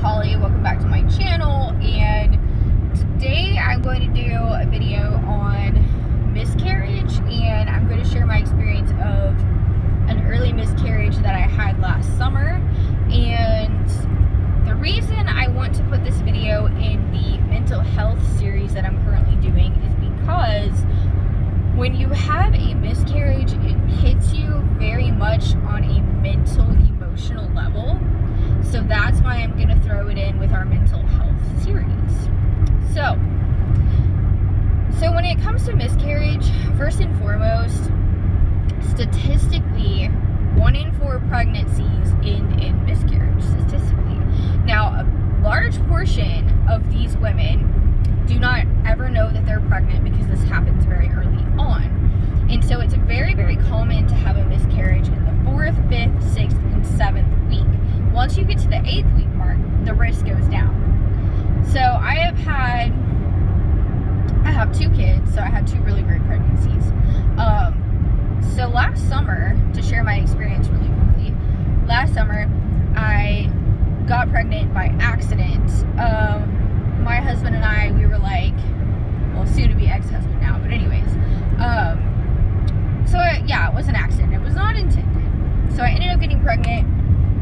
Holly. Welcome back to my channel, and today I'm going to do a video on miscarriage, and I'm going to share my experience of an early miscarriage that I had last summer. And the reason I want to put this video in the mental health series that I'm currently doing is because when you have a miscarriage, it hits you very much on a mental, emotional level. So that's why I'm going to throw it in with our mental health series. So when it comes to miscarriage, first and foremost, statistically, 1 in 4 pregnancies end in miscarriage, statistically. Now, a large portion of these women do not ever know that they're pregnant because this happens very early on. And so it's very, very common to have a miscarriage in the 4th, 5th, 6th, and 7th week. Once you get to the 8th week mark, the risk goes down. So I have 2 kids, so I had 2 really great pregnancies. So last summer, to share my experience really quickly, last summer I got pregnant by accident. My husband and I, we were like, well, soon to be ex-husband now, but anyways, it was an accident. It was not intended. So I ended up getting pregnant,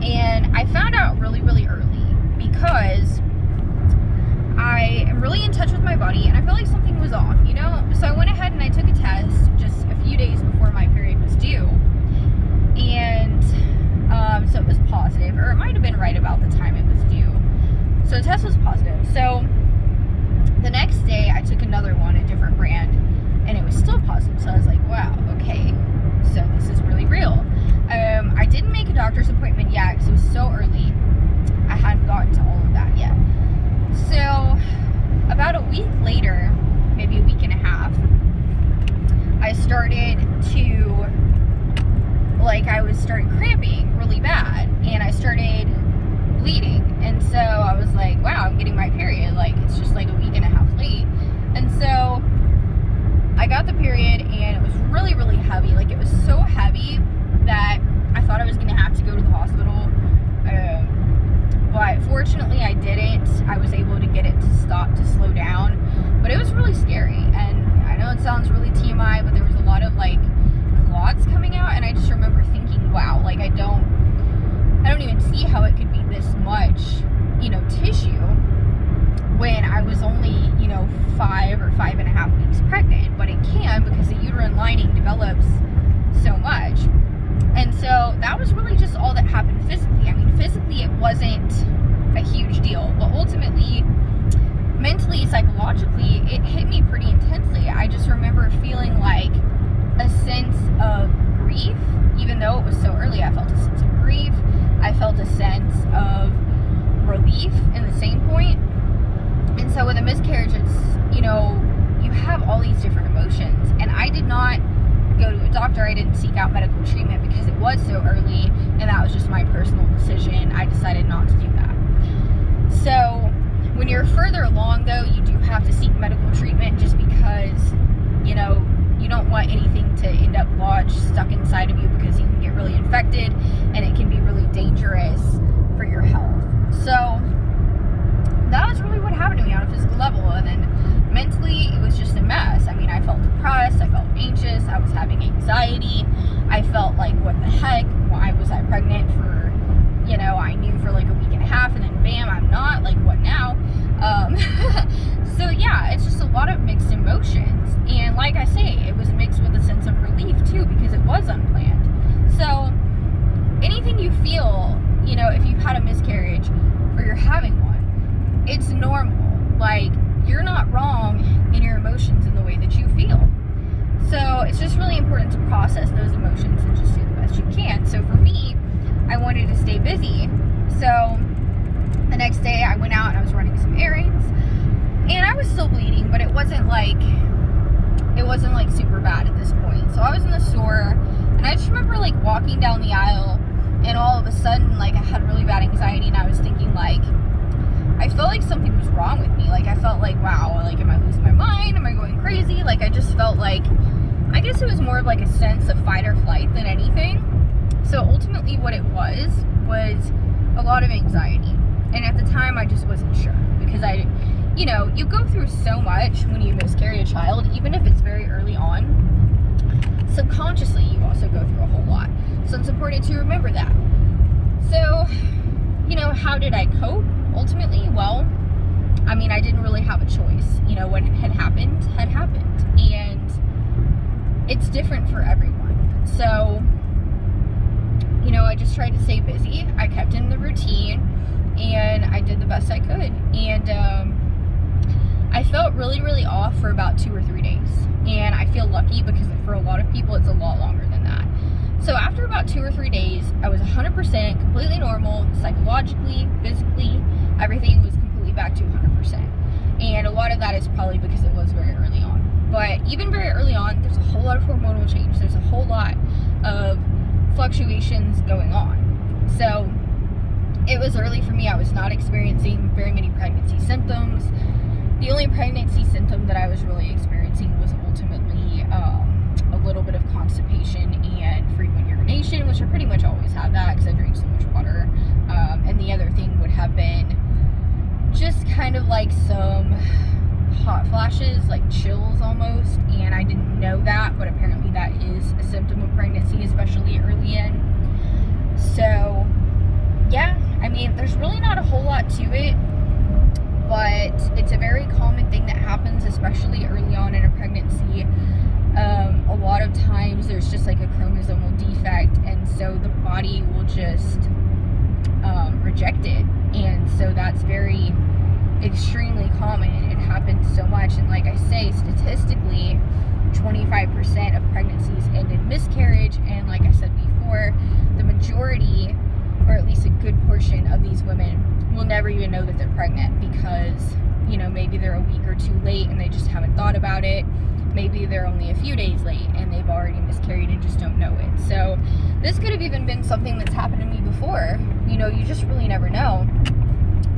and I found out really, really early because I am really in touch with my body, and I felt like something was off, you know? So I went ahead and I took a test just a few days before my period was due, and so it was positive, or it might have been right about the time it was due. So the test was positive. So the next day I took another one, a different brand, and it was still positive. So I was like, wow, okay, so this is really real. I didn't make a doctor's appointment yet because it was so early. I hadn't gotten to all of that yet. So about a week later, maybe a week and a half, I started cramping really bad, and I started bleeding. And so I was like, wow, I'm getting my period, like it's just like a week and a half late. And so I got the period, and it was really, really heavy. Like, it was so heavy that I thought I was gonna have to go to the hospital, but fortunately I didn't. I was able to get it to slow down, but it was really scary. And I know it sounds really TMI, but there was a lot of like clots coming out, and I just remember thinking, wow, like I don't even see how it could be this much, tissue when I was only, 5 or 5.5 weeks pregnant. But it can, because the uterine lining develops so much. And so that was really just all that happened physically. I mean, physically it wasn't a huge deal, but ultimately, mentally, psychologically, it hit me pretty intensely. I just remember feeling like a sense of grief. Even though it was so early, I felt a sense of grief. I felt a sense of relief in the same point. And so with a miscarriage, it's, you have all these different emotions. And I did not go to a doctor. I didn't seek out medical treatment because it was so early, and that was just my personal decision. I decided not to do that. So when you're further along, though, you do have to seek medical treatment, just because, you don't want anything to end up lodged, stuck inside of you, because you can get really infected, and it can be really dangerous for your health. So that was really what happened to me on a physical level. And then mentally, it was just a mess. I mean, I felt depressed, I felt anxious, I was having anxiety, I felt like, what the heck, why was I pregnant for, I knew for like a week and a half, and then bam, I'm not, like, what now? So yeah, it's just a lot of mixed emotions. And like I say, it was mixed with a sense of relief too, because it was unplanned. So anything you feel, if you've had a miscarriage or you're having one, it's normal. Like, you're not wrong in your emotions in the way that you feel. So it's just really important to process those emotions and just do the best you can. So for me, I wanted to stay busy. So the next day I went out and I was running some errands, and I was still bleeding, but it wasn't like super bad at this point. So I was in the store, and I just remember like walking down the aisle, and all of a sudden, like, I had really bad anxiety, and I was thinking, like, I felt like something was wrong with me. Like, I felt like, wow, like, am I losing my mind? Am I going crazy? Like, I just felt like, I guess it was more of like a sense of fight or flight than anything. So ultimately what it was a lot of anxiety. And at the time, I just wasn't sure, because you go through so much when you miscarry a child, even if it's very early on. Subconsciously, you also go through a whole lot. So it's important to remember that. So, how did I cope? Ultimately, well, I mean, I didn't really have a choice. What had happened. And it's different for everyone. So, I just tried to stay busy. I kept in the routine, and I did the best I could. And I felt really, really off for about 2 or 3 days. And I feel lucky, because for a lot of people, it's a lot longer than that. So after about 2 or 3 days, I was 100% completely normal, psychologically, physically, everything was completely back to 100%. And a lot of that is probably because it was very early on. But even very early on, there's a whole lot of hormonal change. There's a whole lot of fluctuations going on. So it was early for me. I was not experiencing very many pregnancy symptoms. The only pregnancy symptom that I was really experiencing was ultimately a little bit of constipation and frequent urination, which I pretty much always had that because I drink so much water. And the other thing would have been just kind of like some hot flashes, like chills almost. And I didn't know that, but apparently that is a symptom of pregnancy, especially early in. So yeah, I mean, there's really not a whole lot to it, but it's a very common thing that happens, especially early on in a pregnancy. A lot of times there's just like a chromosomal defect, and so the body will just reject it. And so that's very extremely common. It happens so much, and like I say, statistically 25% of pregnancies end in miscarriage. And like I said before, the majority, or at least a good portion of these women, will never even know that they're pregnant, because maybe they're a week or 2 late and they just haven't thought about it. Maybe they're only a few days late and they've already miscarried and just don't know it. So this could have even been something that's happened to me before. You just really never know.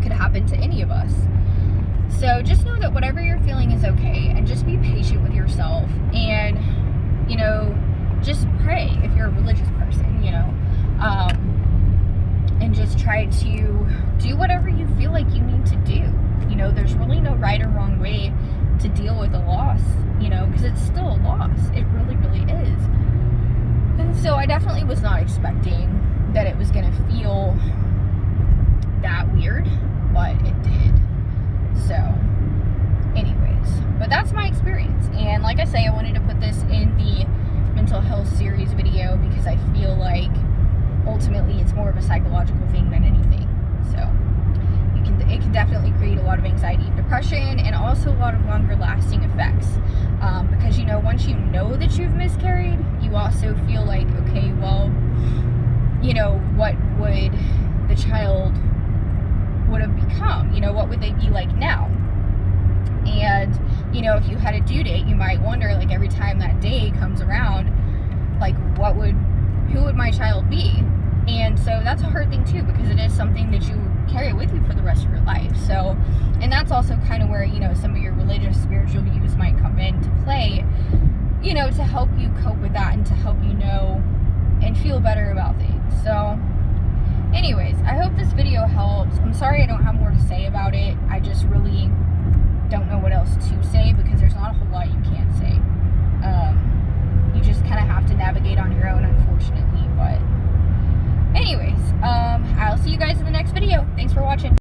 Could happen to any of us. So just know that whatever you're feeling is okay, and just be patient with yourself, and just pray if you're a religious person, and just try to do whatever you feel like you need to do. There's really no right or wrong way to deal with a loss, because it's still a loss. It really, really is. And so I definitely was not expecting that it was going to feel that weird, but it did. So anyways, but that's my experience. And like I say, I wanted to put this in the mental health series video because I feel like ultimately it's more of a psychological thing than anything. So it can definitely create a lot of anxiety and depression, and also a lot of longer lasting effects, because once you know that you've miscarried, you also feel like, okay, well, what would the child would have become? What would they be like now? And if you had a due date, you might wonder, like, every time that day comes around, like, who would my child be? And so that's a hard thing too, because it is something that you carry with you for the rest of your life. So, and that's also kind of where, some of your religious, spiritual views might come into play, to help you cope with that and to help you know and feel better about things. So anyways, I hope this video helps. I'm sorry I don't have more to say about it. I just really don't know what else to say, because there's not a whole lot you can say. You just kind of have to navigate on your own, unfortunately. But anyways, I'll see you guys in the next video. Thanks for watching.